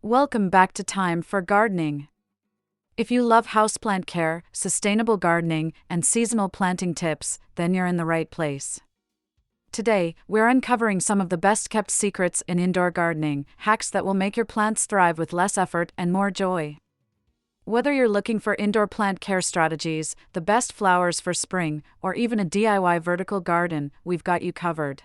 Welcome back to Time for Gardening. If you love houseplant care, sustainable gardening, and seasonal planting tips, then you're in the right place. Today, we're uncovering some of the best-kept secrets in indoor gardening, hacks that will make your plants thrive with less effort and more joy. Whether you're looking for indoor plant care strategies, the best flowers for spring, or even a DIY vertical garden, we've got you covered.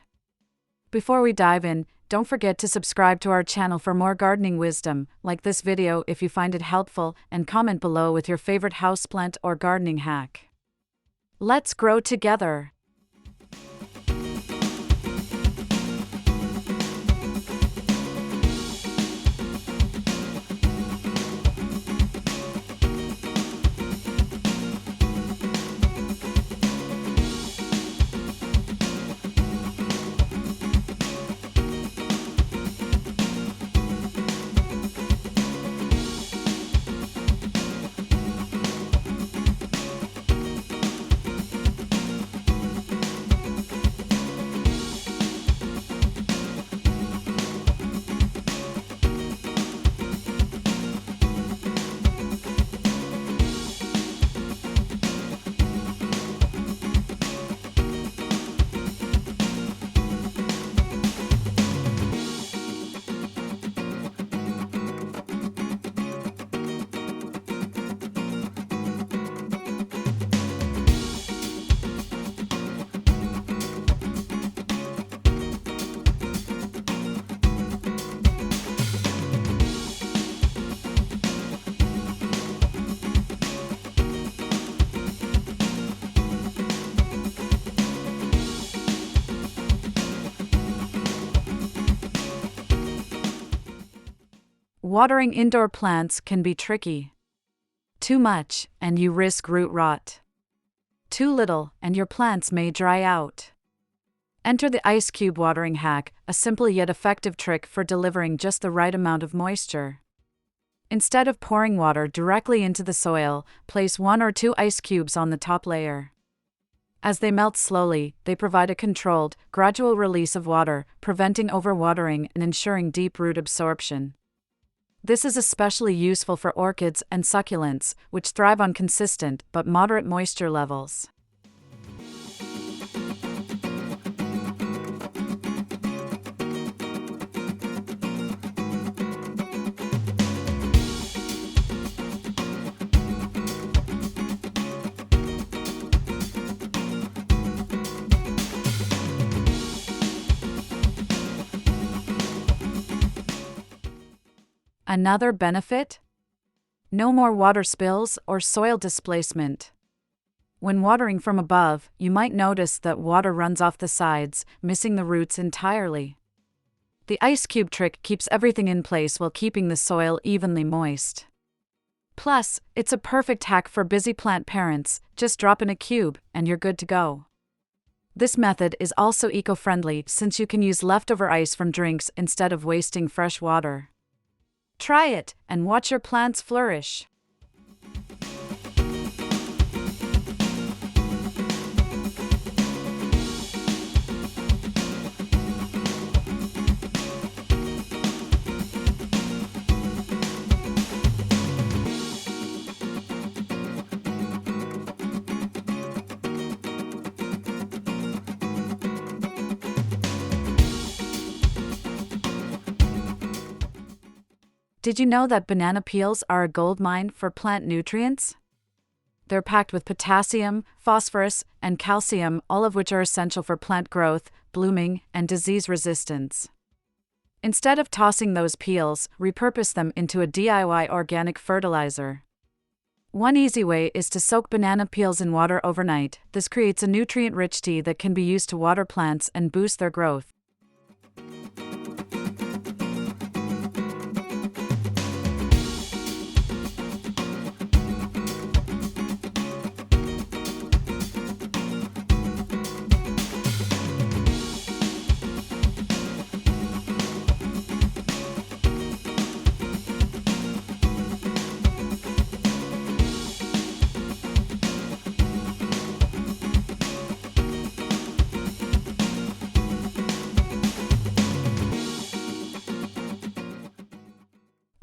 Before we dive in, don't forget to subscribe to our channel for more gardening wisdom, like this video if you find it helpful, and comment below with your favorite houseplant or gardening hack. Let's grow together! Watering indoor plants can be tricky. Too much, and you risk root rot. Too little, and your plants may dry out. Enter the ice cube watering hack, a simple yet effective trick for delivering just the right amount of moisture. Instead of pouring water directly into the soil, place 1 or 2 ice cubes on the top layer. As they melt slowly, they provide a controlled, gradual release of water, preventing overwatering and ensuring deep root absorption. This is especially useful for orchids and succulents, which thrive on consistent but moderate moisture levels. Another benefit? No more water spills or soil displacement. When watering from above, you might notice that water runs off the sides, missing the roots entirely. The ice cube trick keeps everything in place while keeping the soil evenly moist. Plus, it's a perfect hack for busy plant parents. Just drop in a cube, and you're good to go. This method is also eco-friendly since you can use leftover ice from drinks instead of wasting fresh water. Try it, and watch your plants flourish. Did you know that banana peels are a goldmine for plant nutrients? They're packed with potassium, phosphorus, and calcium, all of which are essential for plant growth, blooming, and disease resistance. Instead of tossing those peels, repurpose them into a DIY organic fertilizer. One easy way is to soak banana peels in water overnight. This creates a nutrient-rich tea that can be used to water plants and boost their growth.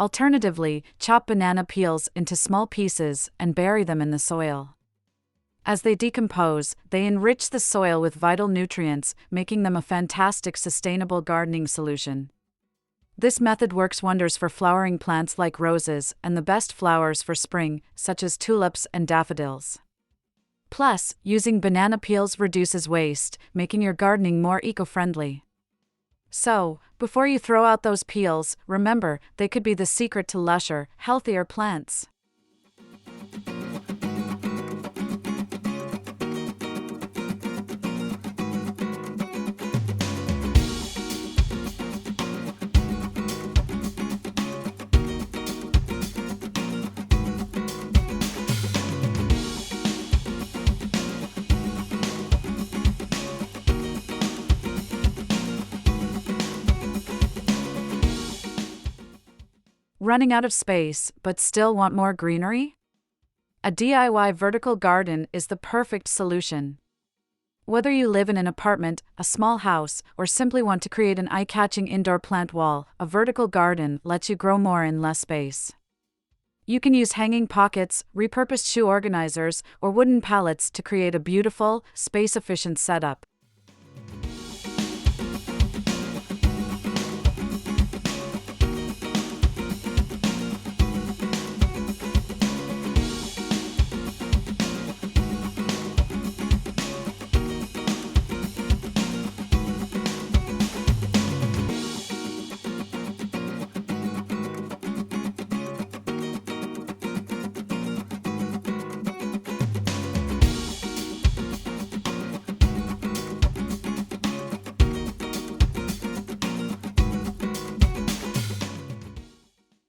Alternatively, chop banana peels into small pieces and bury them in the soil. As they decompose, they enrich the soil with vital nutrients, making them a fantastic sustainable gardening solution. This method works wonders for flowering plants like roses and the best flowers for spring, such as tulips and daffodils. Plus, using banana peels reduces waste, making your gardening more eco-friendly. So, before you throw out those peels, remember, they could be the secret to lusher, healthier plants. Running out of space, but still want more greenery? A DIY vertical garden is the perfect solution. Whether you live in an apartment, a small house, or simply want to create an eye-catching indoor plant wall, a vertical garden lets you grow more in less space. You can use hanging pockets, repurposed shoe organizers, or wooden pallets to create a beautiful, space-efficient setup.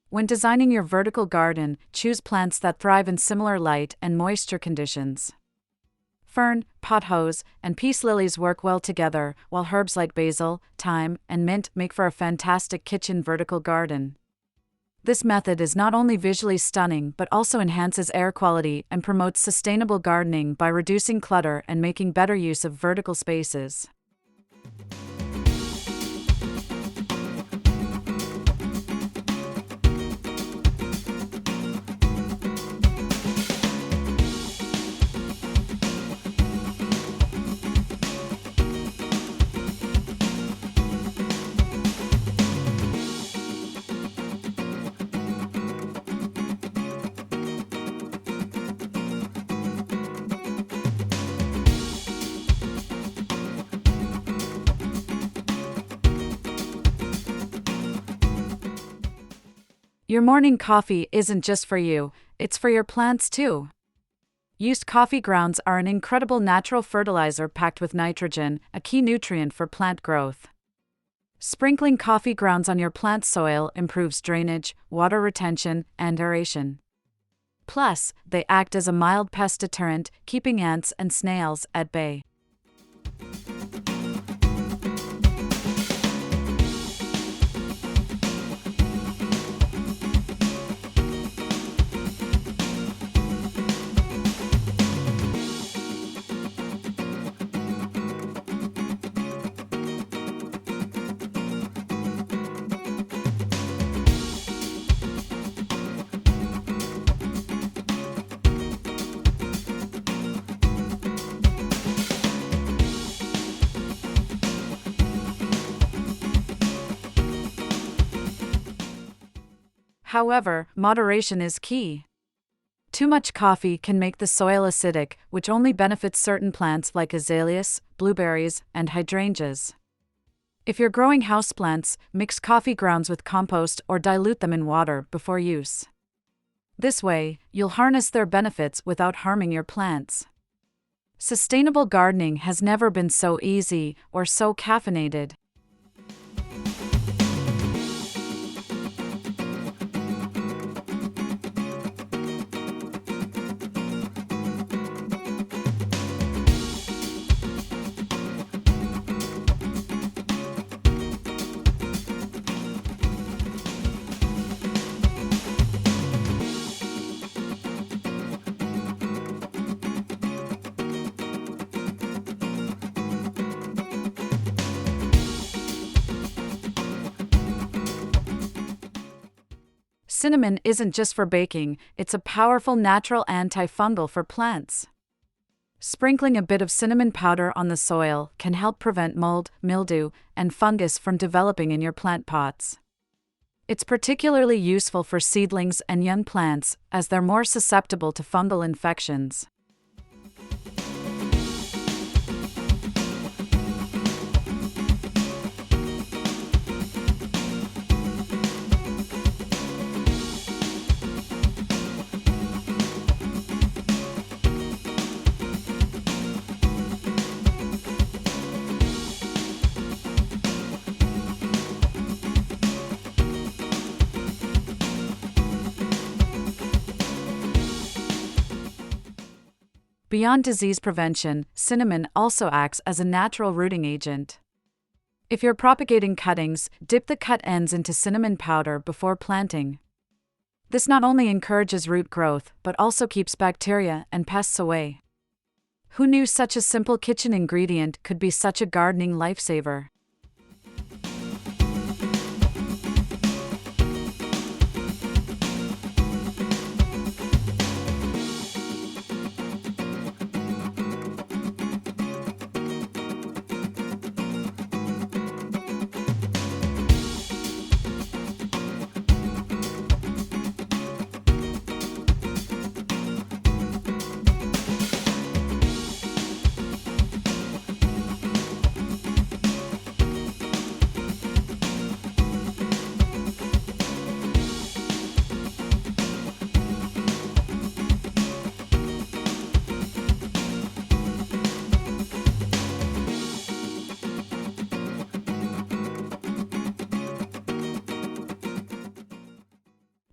When designing your vertical garden, choose plants that thrive in similar light and moisture conditions. Fern, pothose, and peace lilies work well together, while herbs like basil, thyme, and mint make for a fantastic kitchen vertical garden. This method is not only visually stunning but also enhances air quality and promotes sustainable gardening by reducing clutter and making better use of vertical spaces. Your morning coffee isn't just for you, it's for your plants too. Used coffee grounds are an incredible natural fertilizer packed with nitrogen, a key nutrient for plant growth. Sprinkling coffee grounds on your plant soil improves drainage, water retention, and aeration. Plus, they act as a mild pest deterrent, keeping ants and snails at bay. However, moderation is key. Too much coffee can make the soil acidic, which only benefits certain plants like azaleas, blueberries, and hydrangeas. If you're growing houseplants, mix coffee grounds with compost or dilute them in water before use. This way, you'll harness their benefits without harming your plants. Sustainable gardening has never been so easy or so caffeinated. Cinnamon isn't just for baking, it's a powerful natural antifungal for plants. Sprinkling a bit of cinnamon powder on the soil can help prevent mold, mildew, and fungus from developing in your plant pots. It's particularly useful for seedlings and young plants, as they're more susceptible to fungal infections. Beyond disease prevention, cinnamon also acts as a natural rooting agent. If you're propagating cuttings, dip the cut ends into cinnamon powder before planting. This not only encourages root growth, but also keeps bacteria and pests away. Who knew such a simple kitchen ingredient could be such a gardening lifesaver?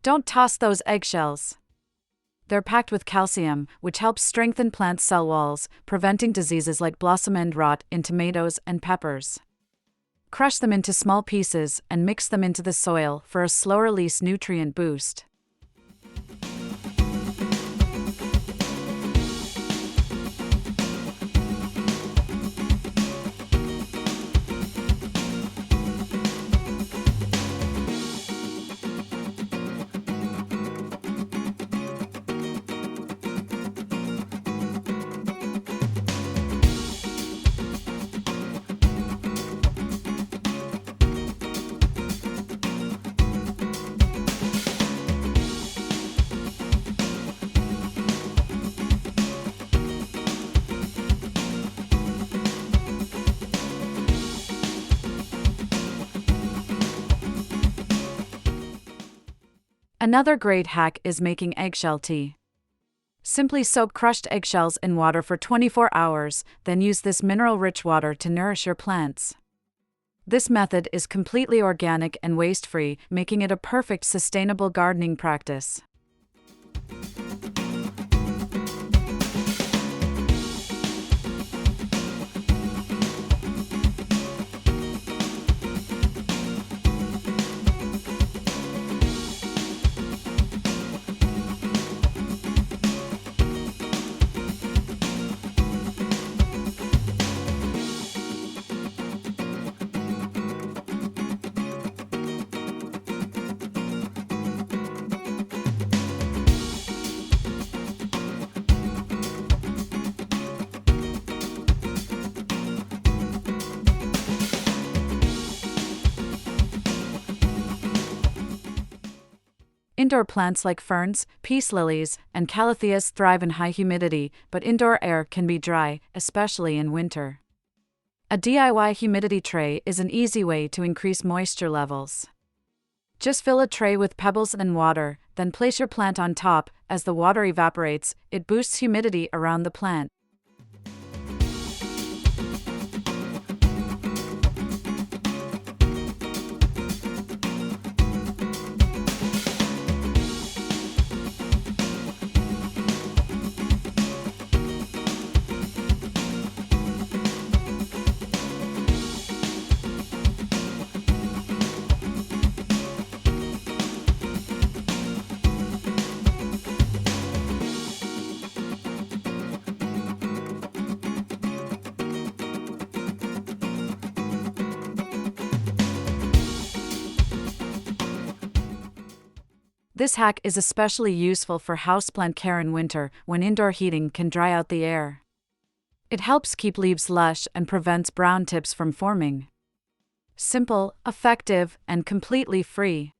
Don't toss those eggshells. They're packed with calcium, which helps strengthen plant cell walls, preventing diseases like blossom end rot in tomatoes and peppers. Crush them into small pieces and mix them into the soil for a slow-release nutrient boost. Another great hack is making eggshell tea. Simply soak crushed eggshells in water for 24 hours, then use this mineral-rich water to nourish your plants. This method is completely organic and waste-free, making it a perfect sustainable gardening practice. Indoor plants like ferns, peace lilies, and calatheas thrive in high humidity, but indoor air can be dry, especially in winter. A DIY humidity tray is an easy way to increase moisture levels. Just fill a tray with pebbles and water, then place your plant on top. As the water evaporates, it boosts humidity around the plant. This hack is especially useful for houseplant care in winter when indoor heating can dry out the air. It helps keep leaves lush and prevents brown tips from forming. Simple, effective, and completely free.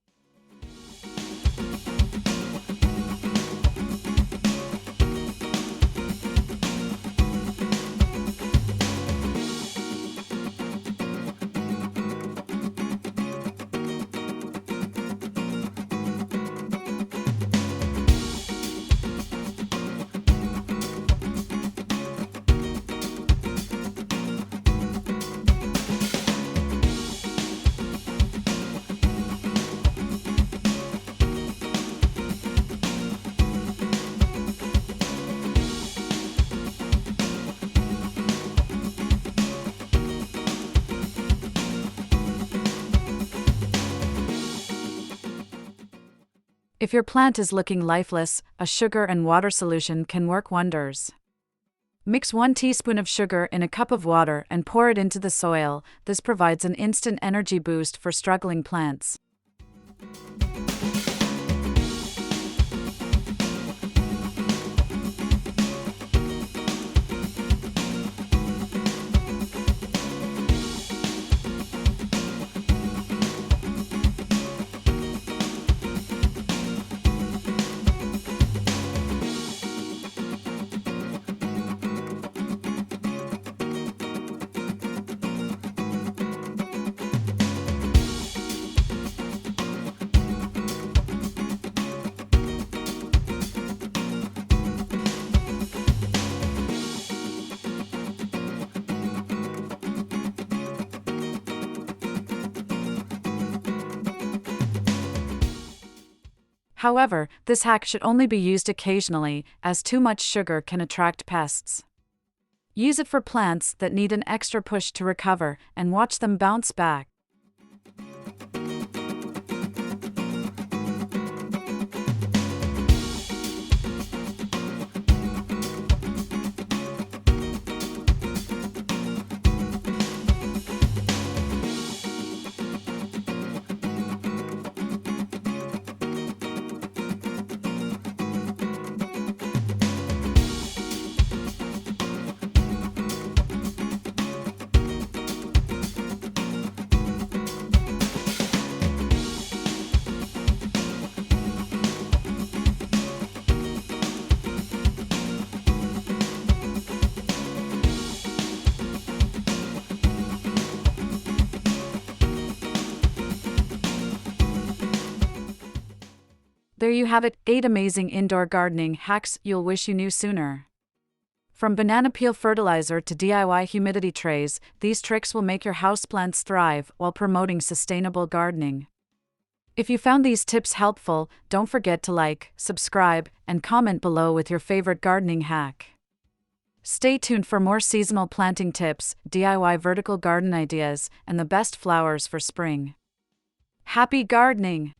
If your plant is looking lifeless, a sugar and water solution can work wonders. Mix 1 teaspoon of sugar in a cup of water and pour it into the soil. This provides an instant energy boost for struggling plants. However, this hack should only be used occasionally, as too much sugar can attract pests. Use it for plants that need an extra push to recover, and watch them bounce back. There you have it, 8 amazing indoor gardening hacks you'll wish you knew sooner. From banana peel fertilizer to DIY humidity trays, these tricks will make your houseplants thrive while promoting sustainable gardening. If you found these tips helpful, don't forget to like, subscribe, and comment below with your favorite gardening hack. Stay tuned for more seasonal planting tips, DIY vertical garden ideas, and the best flowers for spring. Happy gardening!